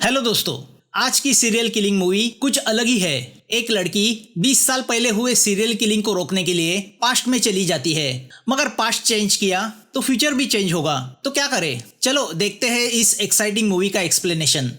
Hello दोस्तों, आज की सीरियल किलिंग मूवी कुछ अलग ही है। एक लड़की 20 साल पहले हुए सीरियल किलिंग को रोकने के लिए पास्ट में चली जाती है, मगर पास्ट चेंज किया तो फ्यूचर भी चेंज होगा। तो क्या करे, चलो देखते हैं इस एक्साइटिंग मूवी का एक्सप्लेनेशन।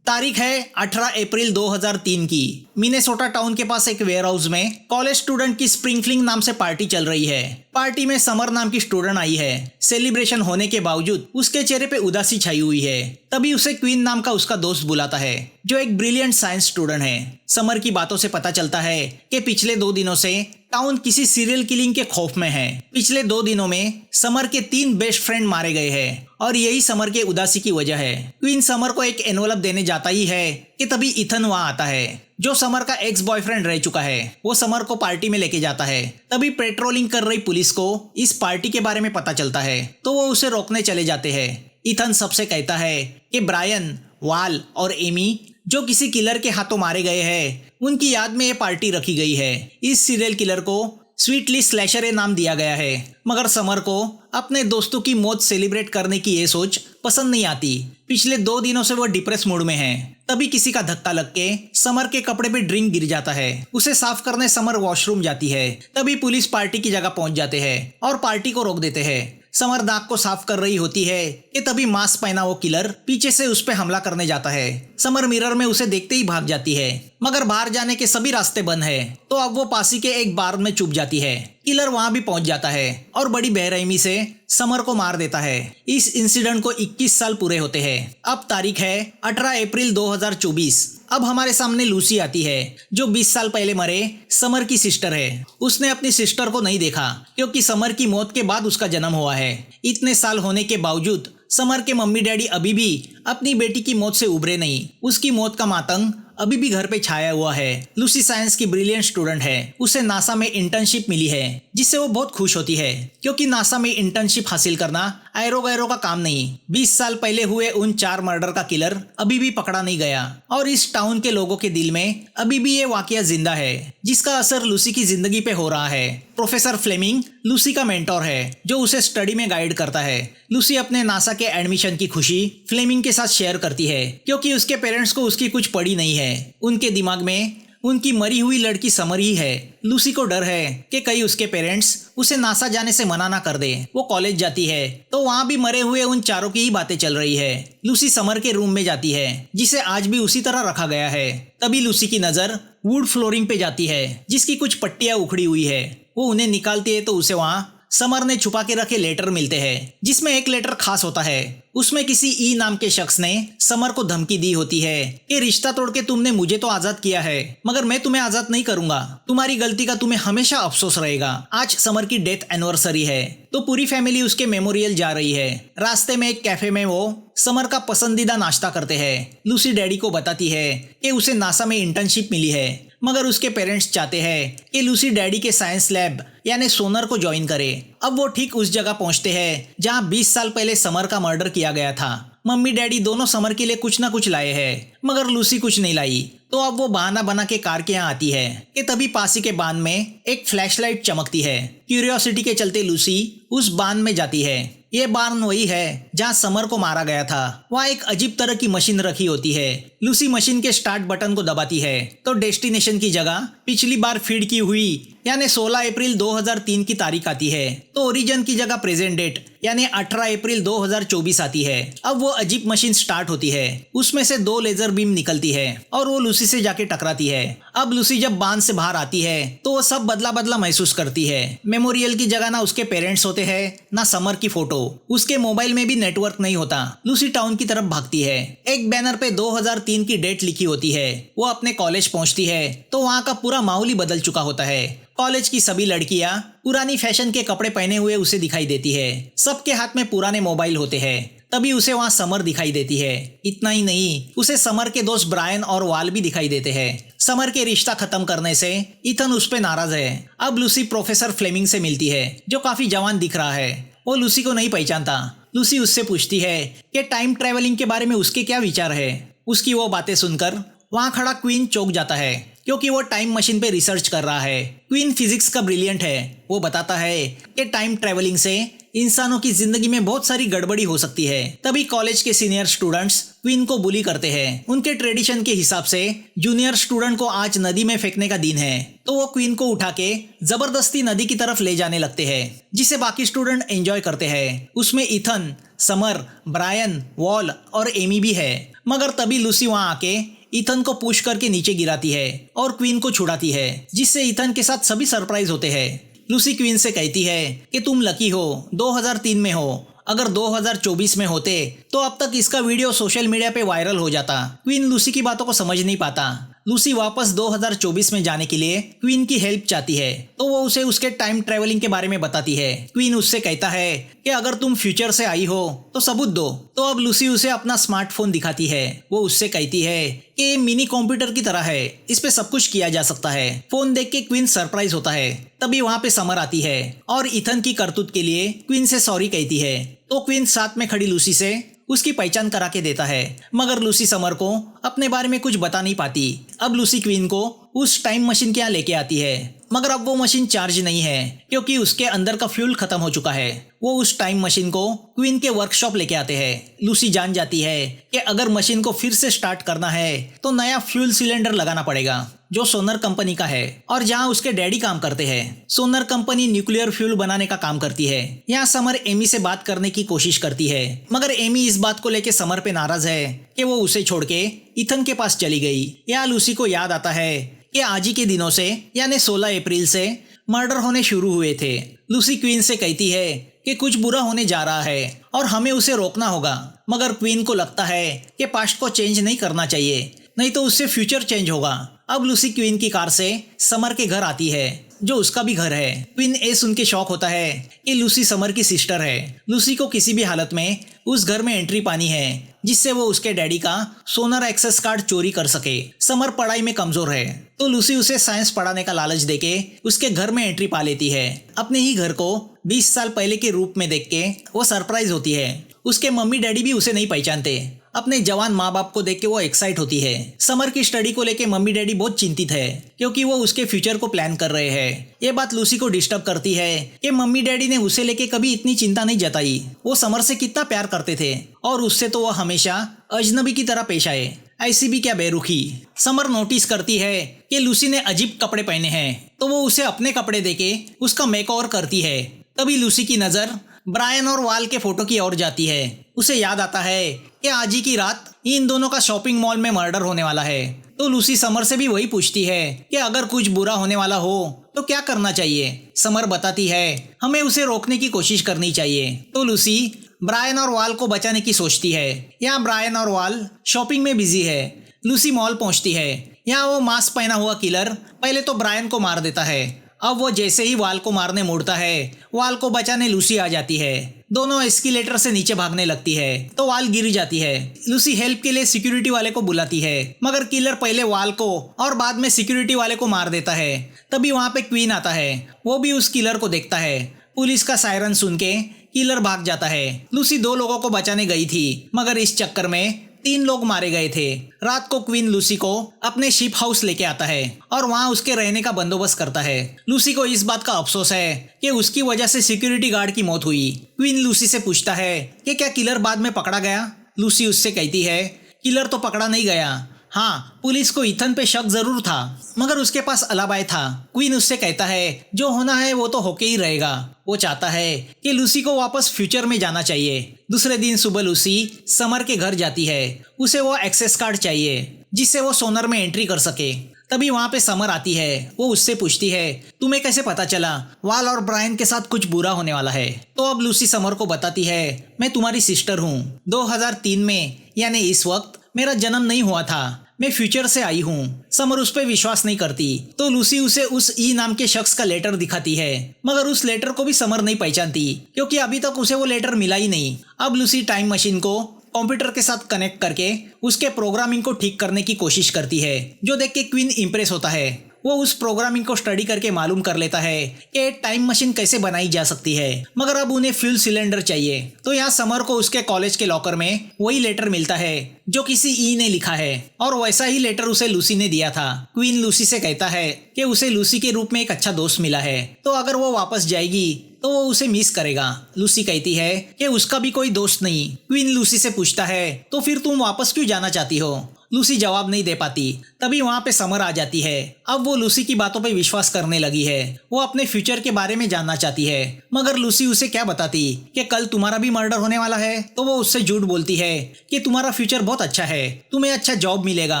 तारीख है 18 अप्रैल 2003 की। मिनेसोटा टाउन के पास एक वेयरहाउस में कॉलेज स्टूडेंट की स्प्रिंग नाम से पार्टी चल रही है। पार्टी में समर नाम की स्टूडेंट आई है। सेलिब्रेशन होने के बावजूद उसके चेहरे पे उदासी छाई हुई है। तभी उसे क्वीन नाम का उसका दोस्त बुलाता है, जो एक ब्रिलियंट साइंस स्टूडेंट है। समर की बातों से पता चलता है कि पिछले 2 दिनों से टाउन किसी सीरियल किलिंग के खौफ में है। पिछले 2 दिनों में समर के 3 बेस्ट फ्रेंड मारे गए हैं और यही समर के उदासी की वजह है। क्वीन समर को एक एनवलप देने जाता ही है कि तभी इथन वहां आता है, जो समर का एक्स बॉयफ्रेंड रह चुका है। वो समर को पार्टी में लेके जाता है। तभी पेट्रोलिंग कर रही पुलिस को इस पार्टी के बारे में पता चलता है, तो वो उसे रोकने चले जाते हैं। इथन सबसे कहता है कि ब्रायन, वाल और एमी जो किसी किलर के हाथों मारे गए हैं, उनकी याद में ये पार्टी रखी गई है। इस सीरियल किलर को स्वीटली स्लैशर ये नाम दिया गया है, मगर समर को अपने दोस्तों की मौत सेलिब्रेट करने की ये सोच पसंद नहीं आती। पिछले 2 दिनों से वो डिप्रेस मूड में है। तभी किसी का धक्का लग के समर के कपड़े पे ड्रिंक गिर जाता है। उसे साफ करने समर वॉशरूम जाती है। तभी पुलिस पार्टी की जगह पहुंच जाते हैं और पार्टी को रोक देते हैं। समर दाग को साफ कर रही होती है कि तभी मास्क पहना वो किलर पीछे से उस पे हमला करने जाता है। समर मिरर में उसे देखते ही भाग जाती है, मगर बाहर जाने के सभी रास्ते बंद है। तो अब वो पासी के एक बार में छुप जाती है। किलर वहां भी पहुंच जाता है और बड़ी बेरहमी से समर को मार देता है। इस इंसिडेंट को 21 साल पूरे होते हैं। अब तारीख है 18 अप्रैल 2024। अब हमारे सामने लूसी आती है, जो 20 साल पहले मरे समर की सिस्टर है। उसने अपनी सिस्टर को नहीं देखा क्योंकि समर की मौत के बाद उसका जन्म हुआ है। इतने साल होने के बावजूद समर के मम्मी डैडी अभी भी अपनी बेटी की मौत से उबरे नहीं। उसकी मौत का मातंग अभी भी घर पे छाया हुआ है। लूसी साइंस की ब्रिलियंट स्टूडेंट है। उसे नासा में इंटर्नशिप मिली है, जिससे वो बहुत खुश होती है, क्योंकि नासा में इंटर्नशिप हासिल करना ऐरो गैरो का काम नहीं। 20 साल पहले हुए उन 4 मर्डर का किलर अभी भी पकड़ा नहीं गया और इस टाउन के लोगों के दिल में अभी भी ये वाकया जिंदा है, जिसका असर लूसी की जिंदगी पे हो रहा है। प्रोफेसर फ्लेमिंग लूसी का मेंटोर है, जो उसे स्टडी में गाइड करता है। लूसी अपने नासा के एडमिशन की खुशी फ्लेमिंग के साथ शेयर करती है, क्योंकि उसके पेरेंट्स को उसकी कुछ पड़ी नहीं है। उनके दिमाग में उनकी मरी हुई लड़की समर ही है। लूसी को डर है कि कहीं उसके पेरेंट्स उसे नासा जाने से मना ना कर दे। वो कॉलेज जाती है तो वहाँ भी मरे हुए उन 4 की ही बातें चल रही है। लूसी समर के रूम में जाती है, जिसे आज भी उसी तरह रखा गया है। तभी लूसी की नजर वुड फ्लोरिंग पे जाती है, जिसकी कुछ पट्टियां उखड़ी हुई है। वो उन्हें निकालती है तो उसे वहाँ समर ने छुपा के रखे लेटर मिलते हैं, जिसमें एक लेटर खास होता है। उसमें किसी ई नाम के शख्स ने समर को धमकी दी होती है कि रिश्ता तोड़ के तुमने मुझे तो आजाद किया है, मगर मैं तुम्हें आजाद नहीं करूंगा। तुम्हारी गलती का तुम्हें हमेशा अफसोस रहेगा। आज समर की डेथ एनिवर्सरी है, तो पूरी फैमिली उसके मेमोरियल जा रही है। रास्ते में एक कैफे में वो समर का पसंदीदा नाश्ता करते हैं। लूसी डैडी को बताती है कि उसे नासा में इंटर्नशिप मिली है, मगर उसके पेरेंट्स चाहते हैं कि लूसी डैडी के साइंस लैब यानी सोनर को ज्वाइन करे। अब वो ठीक उस जगह पहुंचते हैं जहां 20 साल पहले समर का मर्डर किया गया था। मम्मी डैडी दोनों समर के लिए कुछ ना कुछ लाए हैं, मगर लूसी कुछ नहीं लाई। तो अब वो बहाना बना के कार के यहाँ आती है कि तभी पासी के बांध में एक फ्लैशलाइट चमकती है। क्यूरियोसिटी के चलते लूसी उस बांध में जाती है। ये बांध वही है जहाँ समर को मारा गया था। वहाँ एक अजीब तरह की मशीन रखी होती है। लूसी मशीन के स्टार्ट बटन को दबाती है तो डेस्टिनेशन की जगह पिछली बार फीड की हुई यानी 16 अप्रैल 2003 की तारीख आती है। तो ओरिजिन की जगह प्रेजेंट डेट यानी 18 अप्रैल 2024 आती है। अब वो अजीब मशीन स्टार्ट होती है। उसमें से 2 लेजर बीम निकलती है और वो लूसी से जाके टकराती है। अब लूसी जब बांध से बाहर आती है तो वो सब बदला बदला महसूस करती है। मेमोरियल की जगह ना उसके पेरेंट्स होते हैं, ना समर की फोटो। उसके मोबाइल में भी नेटवर्क नहीं होता। लूसी टाउन की तरफ भागती है। एक बैनर पे 2003 की डेट लिखी होती है। वो अपने कॉलेज पहुंचती है तो वहाँ का पूरा माहौल ही बदल चुका होता है। कॉलेज की सभी लड़कियां पुरानी फैशन के कपड़े पहने हुए उसे दिखाई देती है। सबके हाथ में पुराने मोबाइल होते हैं। तभी उसे वहाँ समर दिखाई देती है। इतना ही नहीं, उसे समर के दोस्त ब्रायन और वाल भी दिखाई देते हैं। समर के रिश्ता खत्म करने से इथन उस पे नाराज है। अब लूसी प्रोफेसर फ्लेमिंग से मिलती है, जो काफी जवान दिख रहा है। वो लूसी को नहीं पहचानता। लूसी उससे पूछती है कि टाइम ट्रेवलिंग के बारे में उसके क्या विचार है। उसकी वो बातें सुनकर वहाँ खड़ा क्वीन चौंक जाता है, क्योंकि वो टाइम मशीन पे रिसर्च कर रहा है। क्वीन फिजिक्स का ब्रिलियंट है। वो बताता है कि टाइम ट्रेवलिंग से इंसानों की जिंदगी में बहुत सारी गड़बड़ी हो सकती है। तभी कॉलेज के सीनियर स्टूडेंट्स क्वीन को बुली करते हैं। उनके ट्रेडिशन के हिसाब से जूनियर स्टूडेंट को आज नदी में फेंकने का दिन है, तो वो क्वीन को उठा के जबरदस्ती नदी की तरफ ले जाने लगते हैं, जिसे बाकी स्टूडेंट एंजॉय करते हैं। उसमें इथन, समर, ब्रायन, वॉल और एमी भी है। मगर तभी लूसी वहां आके इथन को पुश करके नीचे गिराती है और क्वीन को छुड़ाती है, जिससे इथन के साथ सभी सरप्राइज होते हैं। लूसी क्वीन से कहती है कि तुम लकी हो, 2003 में हो। अगर 2024 में होते तो अब तक इसका वीडियो सोशल मीडिया पे वायरल हो जाता। क्वीन लूसी की बातों को समझ नहीं पाता। लूसी वापस 2024 में जाने के लिए क्वीन की हेल्प चाहती है, तो वो उसे उसके टाइम ट्रेवलिंग के बारे में बताती है। क्वीन उससे कहता है कि अगर तुम फ्यूचर से आई हो तो सबूत दो। तो अब लूसी उसे अपना स्मार्टफोन दिखाती है। वो उससे कहती है कि ये मिनी कंप्यूटर की तरह है, इस पे सब कुछ किया जा सकता है। फोन देख के क्वीन सरप्राइज होता है। तभी वहाँ पे समर आती है और इथन की करतूत के लिए क्वीन से सॉरी कहती है। तो क्वीन साथ में खड़ी लूसी से उसकी पहचान करा के देता है, मगर लूसी समर को अपने बारे में कुछ बता नहीं पाती। अब लूसी क्वीन को उस टाइम मशीन के यहाँ लेके आती है, मगर अब वो मशीन चार्ज नहीं है क्योंकि उसके अंदर का फ्यूल खत्म हो चुका है। वो उस टाइम मशीन को क्वीन के वर्कशॉप लेके आते हैं। लूसी जान जाती है कि अगर मशीन को फिर से स्टार्ट करना है तो नया फ्यूल सिलेंडर लगाना पड़ेगा, जो सोनर कंपनी का है और जहां उसके डैडी काम करते हैं। सोनर कंपनी न्यूक्लियर फ्यूल बनाने का काम करती है। यहाँ समर एमी से बात करने की कोशिश करती है, मगर एमी इस बात को लेके समर पे नाराज है कि वो उसे छोड़ के इथन के पास चली गई। यहाँ लूसी को याद आता है कि आज ही के दिनों से यानी 16 अप्रैल से मर्डर होने शुरू हुए थे। लूसी क्वीन से कहती है कि कुछ बुरा होने जा रहा है और हमें उसे रोकना होगा, मगर क्वीन को लगता है कि पास्ट को चेंज नहीं करना चाहिए, नहीं तो उससे फ्यूचर चेंज होगा। अब लूसी क्वीन की कार से समर के घर आती है, जो उसका भी घर है। क्वीन ए सुन के शॉक होता है कि लूसी समर की सिस्टर है। लूसी को किसी भी हालत में उस घर में एंट्री पानी है, जिससे वो उसके डैडी का सोनर एक्सेस कार्ड चोरी कर सके। समर पढ़ाई में कमजोर है, तो लूसी उसे साइंस पढ़ाने का लालच देके उसके घर में एंट्री पा लेती है। अपने ही घर को 20 साल पहले के रूप में देख के वो सरप्राइज होती है। उसके मम्मी डैडी भी उसे नहीं पहचानते। अपने जवान माँ बाप को देख के वो एक्साइट होती है। समर की स्टडी को लेके मम्मी डैडी बहुत चिंतित है, क्योंकि वो उसके फ्यूचर को प्लान कर रहे हैं। ये बात लूसी को डिस्टर्ब करती है कि मम्मी डैडी ने उसे लेके कभी इतनी चिंता नहीं जताई। वो समर से कितना प्यार करते थे और उससे तो वो हमेशा अजनबी की तरह पेश आए। ऐसी भी क्या बेरुखी। समर नोटिस करती है कि लूसी ने अजीब कपड़े पहने हैं, तो वो उसे अपने कपड़े देके उसका मेकओवर करती है। तभी लूसी की नजर ब्रायन और वाल के फोटो की ओर जाती है। उसे याद आता है कि आज ही की रात इन दोनों का शॉपिंग मॉल में मर्डर होने वाला है। तो लूसी समर से भी वही पूछती है कि अगर कुछ बुरा होने वाला हो तो क्या करना चाहिए। समर बताती है हमें उसे रोकने की कोशिश करनी चाहिए। तो लूसी ब्रायन और वाल को बचाने की सोचती है। यहाँ ब्रायन और वाल शॉपिंग में बिजी है। लूसी मॉल पहुंचती है। यहाँ वो मास्क पहना हुआ किलर पहले तो ब्रायन को मार देता है। अब वो जैसे ही वाल को मारने मुड़ता है, वाल को बचाने लूसी आ जाती है। दोनों एस्केलेटर से नीचे भागने लगती है, तो वाल गिर जाती है। लूसी हेल्प के लिए सिक्योरिटी वाले को बुलाती है, मगर किलर पहले वाल को और बाद में सिक्योरिटी वाले को मार देता है। तभी वहाँ पे क्वीन आता है। वो भी उस किलर को देखता है। पुलिस का सायरन सुन के किलर भाग जाता है। लूसी 2 लोगों को बचाने गई थी, मगर इस चक्कर में 3 लोग मारे गए थे। रात को क्वीन लूसी को अपने शिप हाउस लेके आता है और वहाँ उसके रहने का बंदोबस्त करता है। लूसी को इस बात का अफसोस है कि उसकी वजह से सिक्योरिटी गार्ड की मौत हुई। क्वीन लूसी से पूछता है कि क्या किलर बाद में पकड़ा गया। लूसी उससे कहती है किलर तो पकड़ा नहीं गया। हाँ, पुलिस को इथन पे शक जरूर था, मगर उसके पास अलाबाय था। क्वीन उससे कहता है जो होना है वो तो होके ही रहेगा। वो चाहता है कि लूसी को वापस फ्यूचर में जाना चाहिए। दूसरे दिन सुबह लूसी समर के घर जाती है। उसे वो एक्सेस कार्ड चाहिए, जिससे वो सोनर में एंट्री कर सके। तभी वहाँ पे समर आती है। वो उससे पूछती है तुम्हें कैसे पता चला वाल और ब्रायन के साथ कुछ बुरा होने वाला है। तो अब लूसी समर को बताती है मैं तुम्हारी सिस्टर हूँ। 2003 में यानी इस वक्त मेरा जन्म नहीं हुआ था, मैं फ्यूचर से आई हूँ। समर उस पर विश्वास नहीं करती, तो लूसी उसे उस ई नाम के शख्स का लेटर दिखाती है, मगर उस लेटर को भी समर नहीं पहचानती, क्योंकि अभी तक उसे वो लेटर मिला ही नहीं। अब लूसी टाइम मशीन को कंप्यूटर के साथ कनेक्ट करके उसके प्रोग्रामिंग को ठीक करने की कोशिश करती है, जो देख के क्वीन इंप्रेस होता है। वो उस प्रोग्रामिंग को स्टडी करके मालूम कर लेता है कि टाइम मशीन कैसे बनाई जा सकती है, मगर अब उन्हें फ्यूल सिलेंडर चाहिए। तो यहाँ समर को उसके कॉलेज के लॉकर में वही लेटर मिलता है जो किसी ई ने लिखा है, और वैसा ही लेटर उसे लूसी ने दिया था। क्वीन लूसी से कहता है कि उसे लूसी के रूप में एक अच्छा दोस्त मिला है, तो अगर वो वापस जाएगी तो वो उसे मिस करेगा। लूसी कहती है कि उसका भी कोई दोस्त नहीं। क्वीन लूसी से पूछता है तो फिर तुम वापस क्यों जाना चाहती हो। लूसी जवाब नहीं दे पाती। तभी वहाँ पे समर आ जाती है। अब वो लूसी की बातों पे विश्वास करने लगी है। वो अपने फ्यूचर के बारे में जानना चाहती है, मगर लूसी उसे क्या बताती कि कल तुम्हारा भी मर्डर होने वाला है। तो वो उससे झूठ बोलती है कि तुम्हारा फ्यूचर बहुत अच्छा है, तुम्हें अच्छा जॉब मिलेगा,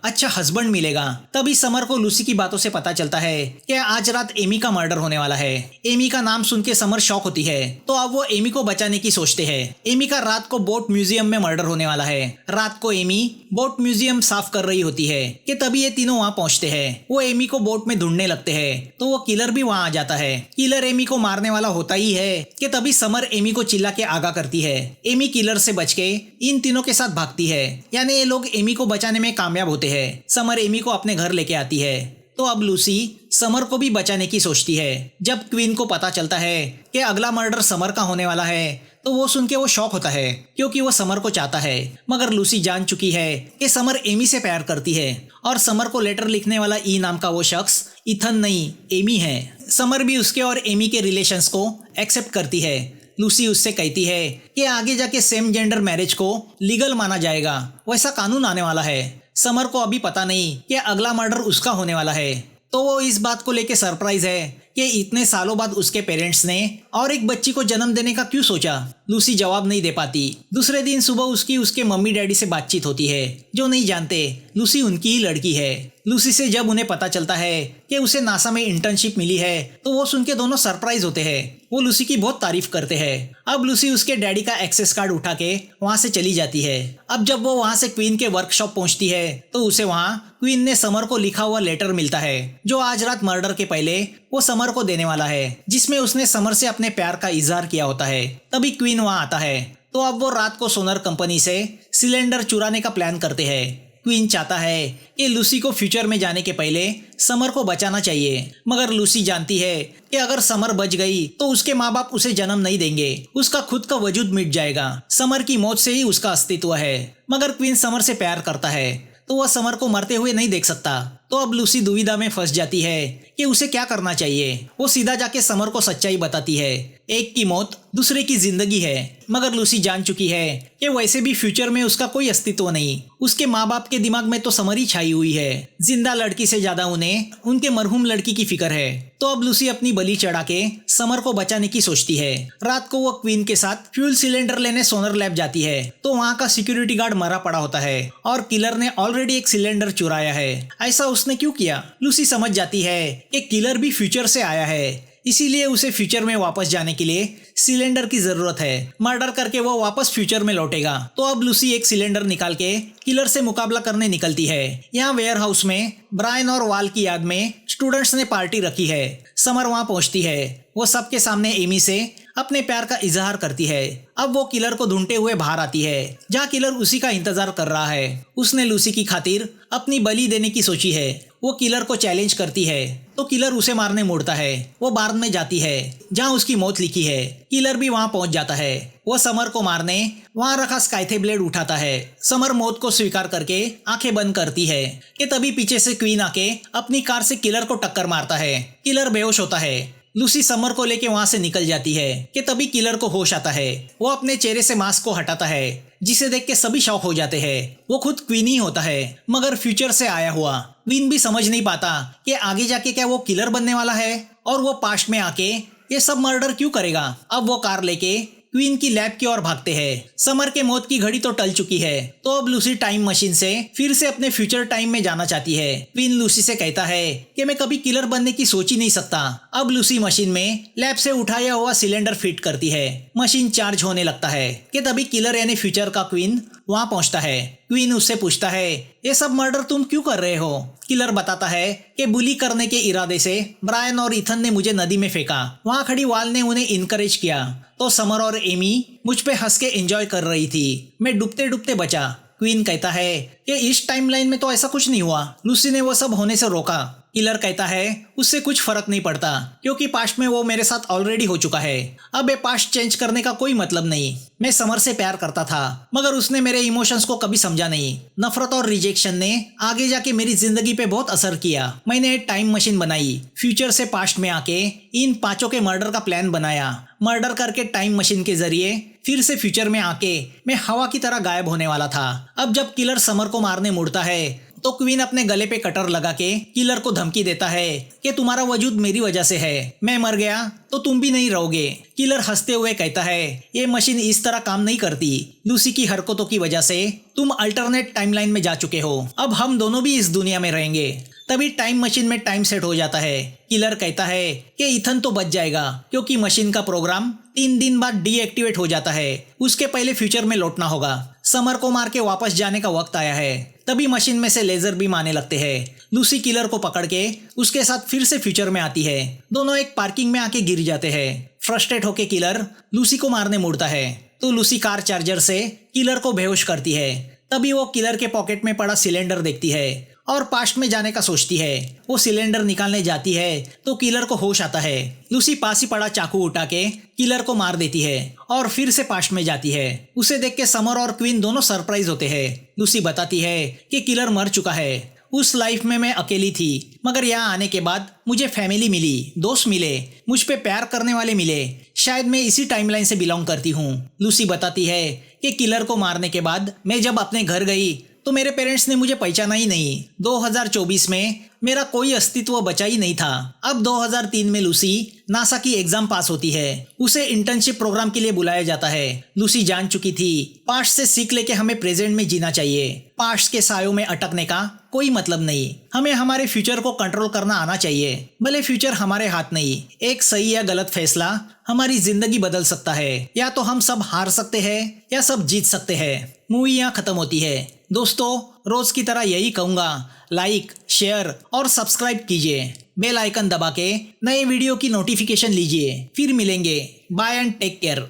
अच्छा हस्बैंड मिलेगा। तभी समर को लूसी की बातों से पता चलता है कि आज रात एमी का मर्डर होने वाला है। एमी का नाम सुन के समर शॉक होती है, तो अब वो एमी को बचाने की सोचते हैं। एमी का रात को बोट म्यूजियम में मर्डर होने वाला है। रात को एमी बोट म्यूजियम साफ कर रही होती है कि तभी ये तीनों वहाँ पहुँचते हैं। वो एमी को बोट में ढूंढने लगते हैं, तो वो किलर भी वहाँ आ जाता है। किलर एमी को मारने वाला होता ही है कि तभी समर एमी को चिल्ला के आगाह करती है। एमी किलर से बच के इन तीनों के साथ भागती है, यानी ये लोग एमी को बचाने में कामयाब होते हैं। समर एमी को अपने घर लेके आती है। तो अब लूसी समर को भी बचाने की सोचती है। जब क्वीन को पता चलता है कि अगला मर्डर समर का होने वाला है, तो वो सुन के वो शॉक होता है, क्योंकि वो समर को चाहता है। मगर लूसी जान चुकी है कि समर एमी से प्यार करती है, और समर को लेटर लिखने वाला ई नाम का वो शख्स इथन नहीं एमी है। समर भी उसके और एमी के रिलेशंस को एक्सेप्ट करती है। लूसी उससे कहती है कि आगे जाके सेम जेंडर मैरिज को लीगल माना जाएगा, वैसा कानून आने वाला है। समर को अभी पता नहीं कि अगला मर्डर उसका होने वाला है, तो वो इस बात को लेके सरप्राइज है कि इतने सालों बाद उसके पेरेंट्स ने और एक बच्ची को जन्म देने का क्यों सोचा। लूसी जवाब नहीं दे पाती। दूसरे दिन सुबह उसके मम्मी डैडी से बातचीत होती है, जो नहीं जानते लूसी उनकी ही लड़की है। लूसी से जब उन्हें पता चलता है कि उसे नासा में इंटर्नशिप मिली है, तो वो सुन के दोनों सरप्राइज होते हैं। वो लूसी की बहुत तारीफ करते हैं। अब लूसी उसके डैडी का एक्सेस कार्ड उठा के वहाँ से चली जाती है। अब जब वो वहाँ से क्वीन के वर्कशॉप पहुँचती है, तो उसे वहाँ क्वीन ने समर को लिखा हुआ लेटर मिलता है, जो आज रात मर्डर के पहले वो समर को देने वाला है, जिसमें उसने समर से अपने प्यार का इजहार किया होता है। तभी क्वीन वहाँ आता है, तो अब वो रात को सोनर कंपनी से सिलेंडर चुराने का प्लान करते हैं। क्वीन चाहता है कि लूसी को फ्यूचर में जाने के पहले समर को बचाना चाहिए, मगर लूसी जानती है कि अगर समर बच गई तो उसके माँ बाप उसे जन्म नहीं देंगे, उसका खुद का वजूद मिट जाएगा। समर की मौत से ही उसका अस्तित्व है। मगर क्वीन समर से प्यार करता है, तो वह समर को मरते हुए नहीं देख सकता। तो अब लूसी दुविधा में फंस जाती है कि उसे क्या करना चाहिए। वो सीधा जाके समर को सच्चाई बताती है, एक की मौत दूसरे की जिंदगी है। मगर लूसी जान चुकी है कि वैसे भी फ्यूचर में उसका कोई अस्तित्व नहीं। उसके माँ बाप के दिमाग में तो समर ही छाई हुई है। जिंदा लड़की से ज्यादा उन्हें उनके मरहूम लड़की की फिक्र है। तो अब लूसी अपनी बलि चढ़ा के समर को बचाने की सोचती है। रात को वो क्वीन के साथ फ्यूल सिलेंडर लेने सोनर लैब जाती है, तो वहाँ का सिक्योरिटी गार्ड मरा पड़ा होता है और किलर ने ऑलरेडी एक सिलेंडर चुराया है। ऐसा उसने क्यों किया? लूसी समझ जाती है कि किलर भी फ्यूचर से आया है, इसीलिए उसे फ्यूचर में वापस जाने के लिए सिलेंडर की जरूरत है। मर्डर करके वो वापस फ्यूचर में लौटेगा। तो अब लूसी एक सिलेंडर निकाल के किलर से मुकाबला करने निकलती है। यहाँ वेयर हाउस में ब्रायन और वाल की याद में स्टूडेंट्स ने पार्टी रखी है। समर वहाँ पहुँचती है। वो सबके सामने एमी से अपने प्यार का इजहार करती है। अब वो किलर को ढूंढते हुए बाहर आती है, जहाँ किलर उसी का इंतजार कर रहा है। उसने लूसी की खातिर अपनी बलि देने की सोची है। वो किलर को चैलेंज करती है, तो किलर उसे मारने मुड़ता है। वो बार्न में जाती है जहाँ उसकी मौत लिखी है। किलर भी वहाँ पहुँच जाता है। वो समर को मारने वहाँ रखा स्काइथे ब्लेड उठाता है। समर मौत को स्वीकार करके आंखें बंद करती है कि तभी पीछे से क्वीन आके अपनी कार से किलर को टक्कर मारता है। किलर बेहोश होता है। लूसी समर को लेके वहाँ से निकल जाती है कि तभी किलर को होश आता है। वो अपने चेहरे से मास्क को हटाता है, जिसे देख के सभी शॉक हो जाते हैं। वो खुद क्वीन ही होता है, मगर फ्यूचर से आया हुआ। क्वीन भी समझ नहीं पाता कि आगे जाके क्या वो किलर बनने वाला है, और वो पास्ट में आके ये सब मर्डर क्यों करेगा। अब वो कार लेके क्वीन की लैब की ओर भागते हैं। समर के मौत की घड़ी तो टल चुकी है, तो अब लूसी टाइम मशीन से फिर से अपने फ्यूचर टाइम में जाना चाहती है। क्वीन लूसी से कहता है कि मैं कभी किलर बनने की सोच ही नहीं सकता। अब लूसी मशीन में लैब से उठाया हुआ सिलेंडर फिट करती है। मशीन चार्ज होने लगता है कि तभी किलर यानी फ्यूचर का क्वीन वहाँ पहुँचता है। क्वीन उससे पूछता है, ये सब मर्डर तुम क्यों कर रहे हो? किलर बताता है कि बुली करने के इरादे से ब्रायन और इथन ने मुझे नदी में फेंका। वहाँ खड़ी वाल ने उन्हें इनकरेज किया, तो समर और एमी मुझ पे हंस के एंजॉय कर रही थी। मैं डूबते डूबते बचा। क्वीन कहता है कि इस टाइमलाइन में तो ऐसा कुछ नहीं हुआ। लूसी ने वो सब होने से रोका। किलर कहता है उससे कुछ फर्क नहीं पड़ता क्योंकि पास्ट में वो मेरे साथ ऑलरेडी हो चुका है। अब ये पास्ट चेंज करने का कोई मतलब नहीं। मैं समर से प्यार करता था मगर उसने मेरे इमोशंस को कभी समझा नहीं। नफरत और रिजेक्शन ने आगे जाके मेरी जिंदगी पे बहुत असर किया। मैंने एक टाइम मशीन बनाई, फ्यूचर से पास्ट में आके इन पांचों के मर्डर का प्लान बनाया। मर्डर करके टाइम मशीन के जरिए फिर से फ्यूचर में आके मैं हवा की तरह गायब होने वाला था। अब जब किलर समर को मारने मुड़ता है तो क्वीन अपने गले पे कटर लगा के किलर को धमकी देता है कि तुम्हारा वजूद मेरी वजह से है, मैं मर गया तो तुम भी नहीं रहोगे। किलर हंसते हुए कहता है ये मशीन इस तरह काम नहीं करती, लूसी की हरकतों की वजह से तुम अल्टरनेट टाइमलाइन में जा चुके हो, अब हम दोनों भी इस दुनिया में रहेंगे। तभी टाइम मशीन में टाइम सेट हो जाता है। किलर कहता है कि इथन तो बच जाएगा क्योंकि मशीन का प्रोग्राम 3 दिन बाद डीएक्टिवेट हो जाता है, उसके पहले फ्यूचर में लौटना होगा। समर को मार के वापस जाने का वक्त आया है। तभी मशीन में से लेजर बीम आने लगते हैं। लूसी किलर को पकड़ के उसके साथ फिर से फ्यूचर में आती है। दोनों एक पार्किंग में आके गिर जाते हैं। फ्रस्ट्रेट होके किलर लूसी को मारने मुड़ता है तो लूसी कार चार्जर से किलर को बेहोश करती है। तभी वो किलर के पॉकेट में पड़ा सिलेंडर देखती है और पास्ट में जाने का सोचती है। वो सिलेंडर निकालने जाती है तो किलर को होश आता है। लूसी पास ही पड़ा चाकू उठा के किलर को मार देती है और फिर से पास्ट में जाती है। उसे देख के समर और क्वीन दोनों सरप्राइज होते हैं। लूसी बताती है कि किलर मर चुका है, उस लाइफ में मैं अकेली थी मगर यहाँ आने के बाद मुझे फैमिली मिली, दोस्त मिले, मुझ पे प्यार करने वाले मिले, शायद मैं इसी टाइमलाइन से बिलोंग करती हूँ। लूसी बताती है कि किलर को मारने के बाद मैं जब अपने घर गई तो मेरे पेरेंट्स ने मुझे पहचाना ही नहीं। 2024 में मेरा कोई अस्तित्व बचा ही नहीं था। अब 2003 में लूसी नासा की एग्जाम पास होती है। उसे इंटर्नशिप प्रोग्राम के लिए बुलाया जाता है। लूसी जान चुकी थी पास्ट से सीख लेके हमें प्रेजेंट में जीना चाहिए। पास्ट के सायों में अटकने का कोई मतलब नहीं। हमें हमारे फ्यूचर को कंट्रोल करना आना चाहिए। भले फ्यूचर हमारे हाथ नहीं, एक सही या गलत फैसला हमारी जिंदगी बदल सकता है। या तो हम सब हार सकते हैं या सब जीत सकते हैं। मूवी यहाँ खत्म होती है। दोस्तों, रोज की तरह यही कहूंगा, लाइक, शेयर और सब्सक्राइब कीजिए। बेल आइकन दबा के नए वीडियो की नोटिफिकेशन लीजिए। फिर मिलेंगे। Bye and take care.